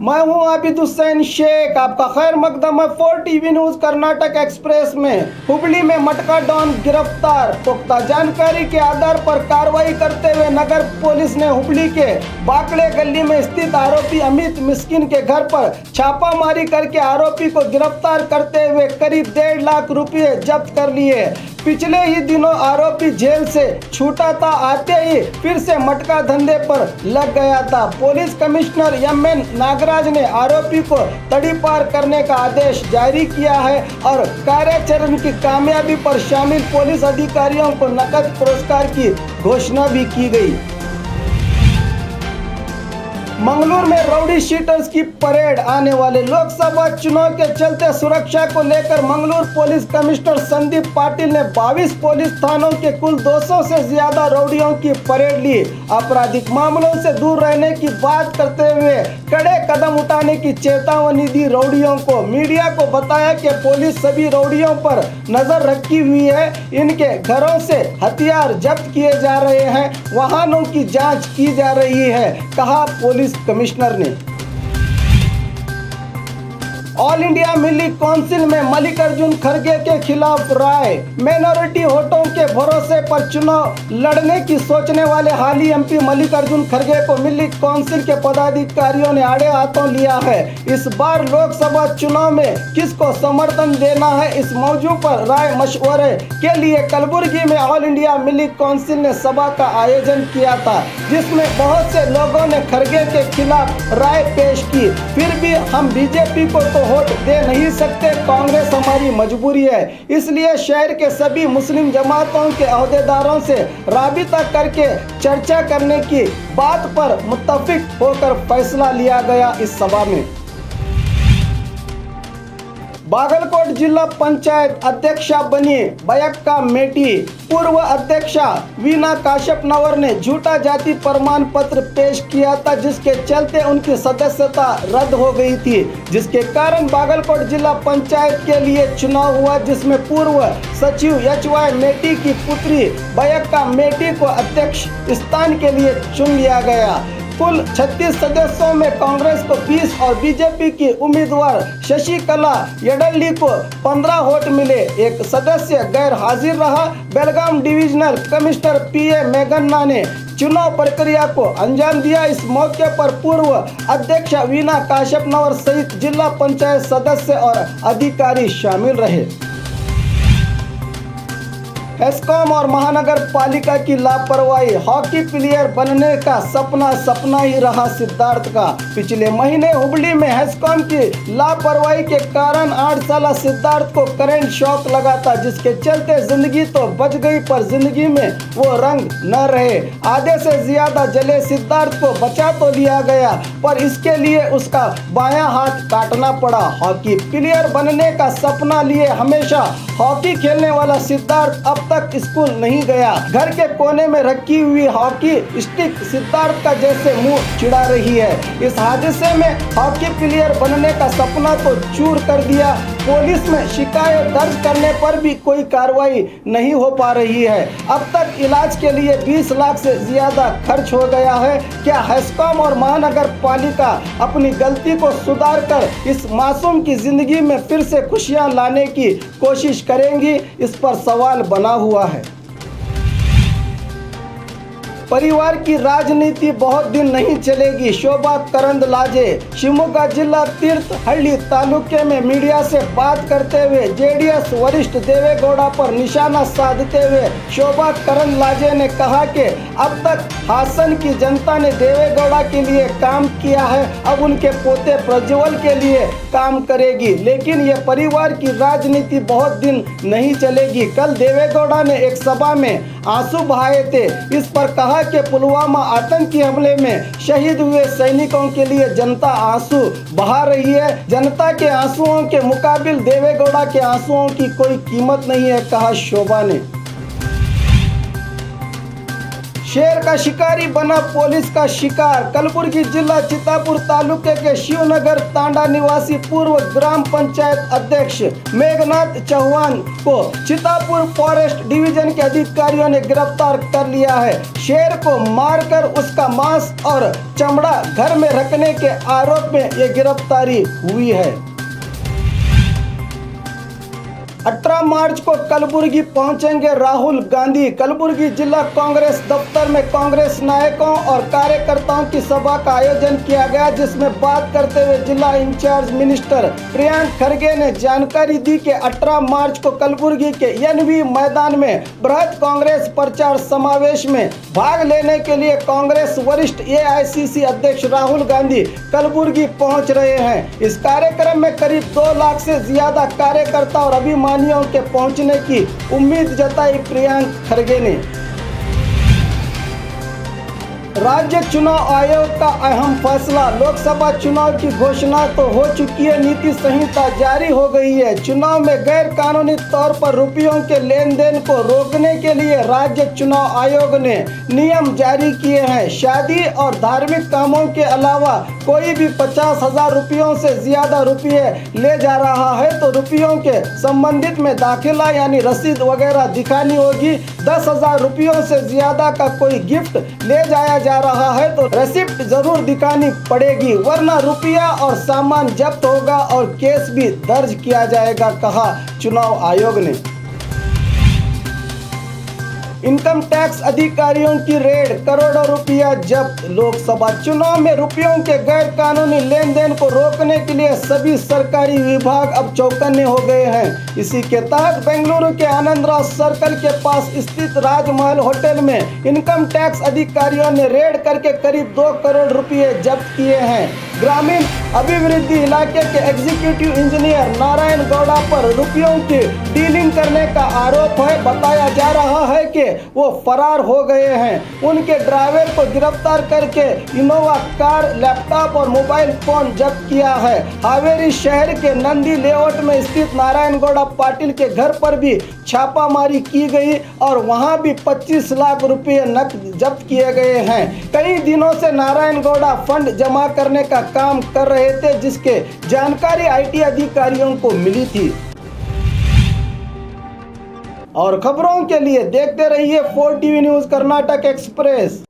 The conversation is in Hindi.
मैं हूं आबिद हुसैन शेख, आपका खैर मकदम है 4 टीवी न्यूज कर्नाटक एक्सप्रेस में। हुबली में मटका डॉन गिरफ्तार। पुख्ता जानकारी के आधार पर कार्रवाई करते हुए नगर पुलिस ने हुबली के बाकड़े गली में स्थित आरोपी अमित मिस्किन के घर पर छापामारी करके आरोपी को गिरफ्तार करते हुए करीब 1.5 लाख रुपए जब्त कर लिए। पिछले ही दिनों आरोपी जेल से छूटा था, आते ही फिर से मटका धंधे पर लग गया था। Police commissioner M.N.. नागराज ने आरोपी को तड़ीपार करने का आदेश जारी किया है और कार्याचरण की कामयाबी पर शामिल पुलिस अधिकारियों को नकद पुरस्कार की घोषणा भी की गई। मंगलूर में राउडी शीटर्स की परेड। आने वाले लोकसभा चुनाव के चलते सुरक्षा को लेकर मंगलूर पुलिस कमिश्नर संदीप पाटिल ने 22 पुलिस थानों के कुल 200 से ज्यादा राउडियों की परेड ली। आपराधिक मामलों से दूर रहने की बात करते हुए कड़े कदम उठाने की चेतावनी दी राउडियों को। मीडिया को बताया कि पुलिस सभी राउडियों पर नजर रखी हुई है, इनके घरों से हथियार जब्त किए जा रहे हैं, वाहनों की जांच की जा रही है, कहा पुलिस कमिश्नर ने। ऑल इंडिया मिली काउंसिल में मल्लिकार्जुन खड़गे के खिलाफ राय। माइनॉरिटी वोटों के भरोसे पर चुनाव लड़ने की सोचने वाले हाली एमपी मल्लिकार्जुन खड़गे को मिली काउंसिल के पदाधिकारियों ने आड़े हाथों लिया है। इस बार लोकसभा चुनाव में किसको समर्थन देना है, इस मौजू पर राय मशवरे के लिए कलबुर्गी में ऑल इंडिया मिली काउंसिल ने सभा का आयोजन किया था, जिसमें बहुत से लोगों ने खड़गे के खिलाफ राय पेश की। फिर भी हम बीजेपी को तो वोट दे नहीं सकते, कांग्रेस हमारी मजबूरी है, इसलिए शहर के सभी मुस्लिम जमातों के अहदेदारों से राबिता करके चर्चा करने की बात पर मुत्तफिक होकर फैसला लिया गया। इस सभा में बागलकोट जिला पंचायत अध्यक्षा बनी बयक्का मेटी। पूर्व अध्यक्षा वीना काश्यपनवर ने झूठा जाति प्रमाण पत्र पेश किया था, जिसके चलते उनकी सदस्यता रद्द हो गई थी, जिसके कारण बागलकोट जिला पंचायत के लिए चुनाव हुआ, जिसमें पूर्व सचिव एच.वाई. मेटी की पुत्री बयक्का मेटी को अध्यक्ष स्थान के लिए चुन लिया गया। कुल 36 सदस्यों में कांग्रेस को 20 और बीजेपी की उम्मीदवार शशिकला यडल्ली को 15 वोट मिले। एक सदस्य गैर हाजिर रहा। बेलगाम डिविजनल कमिश्नर पी.ए. मेघन्ना ने चुनाव प्रक्रिया को अंजाम दिया। इस मौके पर पूर्व अध्यक्ष वीना काश्यपनवर सहित जिला पंचायत सदस्य और अधिकारी शामिल रहे। हेस्कॉम और महानगर पालिका की लापरवाही। हॉकी प्लेयर बनने का सपना ही रहा सिद्धार्थ का। पिछले महीने हुबली में हेस्कॉम की लापरवाही के कारण 8 साल सिद्धार्थ को करंट शॉक लगा था, जिसके चलते जिंदगी तो बच गई पर जिंदगी में वो रंग न रहे। आधे से ज्यादा जले सिद्धार्थ को बचा तो लिया गया, पर इसके लिए उसका बायां हाथ काटना पड़ा। हॉकी प्लेयर बनने का सपना लिए हमेशा हॉकी खेलने वाला सिद्धार्थ अब तक स्कूल नहीं गया। घर के कोने में रखी हुई हॉकी स्टिक सिद्धार्थ का जैसे मुंह चिढ़ा रही है। इस हादसे में हॉकी प्लेयर बनने का सपना तो चूर कर दिया। पुलिस में शिकायत दर्ज करने पर भी कोई कार्रवाई नहीं हो पा रही है। अब तक इलाज के लिए 20 लाख से ज्यादा खर्च हो गया है। क्या हेस्कॉम और महानगर पालिका अपनी गलती को सुधार कर इस मासूम की जिंदगी में फिर से खुशियां लाने की कोशिश करेंगी? इस पर सवाल बना हुआ है। परिवार की राजनीति बहुत दिन नहीं चलेगी, शोभा करंदलाजे। शिवमोगा जिला तीर्थहल्ली तालुके में मीडिया से बात करते हुए जेडीएस वरिष्ठ देवेगौड़ा पर निशाना साधते हुए शोभा करंदलाजे ने कहा कि अब तक हासन की जनता ने देवेगौड़ा के लिए काम किया है, अब उनके पोते प्रज्वल के लिए काम करेगी, लेकिन ये परिवार की राजनीति बहुत दिन नहीं चलेगी। कल देवेगौड़ा ने एक सभा में आंसू बहाए थे। इस पर कहा कि पुलवामा आतंकी हमले में शहीद हुए सैनिकों के लिए जनता आंसू बहा रही है। जनता के आंसुओं के मुकाबिल देवेगौड़ा के आंसुओं की कोई कीमत नहीं है, कहा शोभा ने। शेर का शिकारी बना पुलिस का शिकार। कलबुर्गी जिला चितापुर तालुके के शिवनगर तांडा निवासी पूर्व ग्राम पंचायत अध्यक्ष मेघनाथ चौहान को चितापुर फॉरेस्ट डिवीजन के अधिकारियों ने गिरफ्तार कर लिया है। शेर को मारकर उसका मांस और चमड़ा घर में रखने के आरोप में ये गिरफ्तारी हुई है। 18 मार्च को कलबुर्गी पहुंचेंगे राहुल गांधी। कलबुर्गी जिला कांग्रेस दफ्तर में कांग्रेस नायकों और कार्यकर्ताओं की सभा का आयोजन किया गया, जिसमें बात करते हुए जिला इंचार्ज मिनिस्टर प्रियंक खरगे ने जानकारी दी कि 18 मार्च को कलबुर्गी के एनवी मैदान में बृहद कांग्रेस प्रचार समावेश में भाग लेने के लिए कांग्रेस वरिष्ठ AICC अध्यक्ष राहुल गांधी कलबुर्गी पहुंच रहे हैं। इस कार्यक्रम में करीब 2 लाख से ज्यादा कार्यकर्ता और अभिमानियों के पहुंचने की उम्मीद जताई प्रियंक खरगे ने। राज्य चुनाव आयोग का अहम फैसला। लोकसभा चुनाव की घोषणा तो हो चुकी है, नीति संहिता जारी हो गई है। चुनाव में गैर कानूनी तौर पर रुपयों के लेन देन को रोकने के लिए राज्य चुनाव आयोग ने नियम जारी किए हैं। शादी और धार्मिक कामों के अलावा कोई भी 50,000 रुपयों से ज्यादा रुपये ले जा रहा है तो रुपयों के संबंधित में दाखिला यानी रसीद वगैरह दिखानी होगी। 10,000 रुपयों से ज्यादा का कोई गिफ्ट ले जाया जा रहा है तो रिसिप्ट जरूर दिखानी पड़ेगी, वरना रुपया और सामान जब्त होगा और केस भी दर्ज किया जाएगा, कहा चुनाव आयोग ने। इनकम टैक्स अधिकारियों की रेड, करोड़ों रुपया जब्त। लोकसभा चुनाव में रुपयों के गैर कानूनी लेन देन को रोकने के लिए सभी सरकारी विभाग अब चौकन्ने हो गए हैं। इसी के तहत बेंगलुरु के आनंदराव सर्कल के पास स्थित राजमहल होटल में इनकम टैक्स अधिकारियों ने रेड करके करीब 2 करोड़ रुपये जब्त किए हैं। ग्रामीण अभिवृद्धि इलाके के एग्जीक्यूटिव इंजीनियर नारायण गौड़ा पर रुपयों की डीलिंग करने का आरोप है। बताया जा रहा है कि वो फरार हो गए हैं। उनके ड्राइवर को गिरफ्तार करके इनोवा कार, लैपटॉप और मोबाइल फोन जब्त किया है। हावेरी शहर के नंदी लेआउट में स्थित नारायण गौड़ा पाटिल के घर पर भी छापामारी की गई और वहां भी 25 लाख रुपए नकद जब्त किए गए हैं। कई दिनों से नारायण गौड़ा फंड जमा करने का काम कर रहे थे, जिसके जानकारी IT अधिकारियों को मिली थी। और खबरों के लिए देखते रहिए 4TV न्यूज़ कर्नाटक एक्सप्रेस।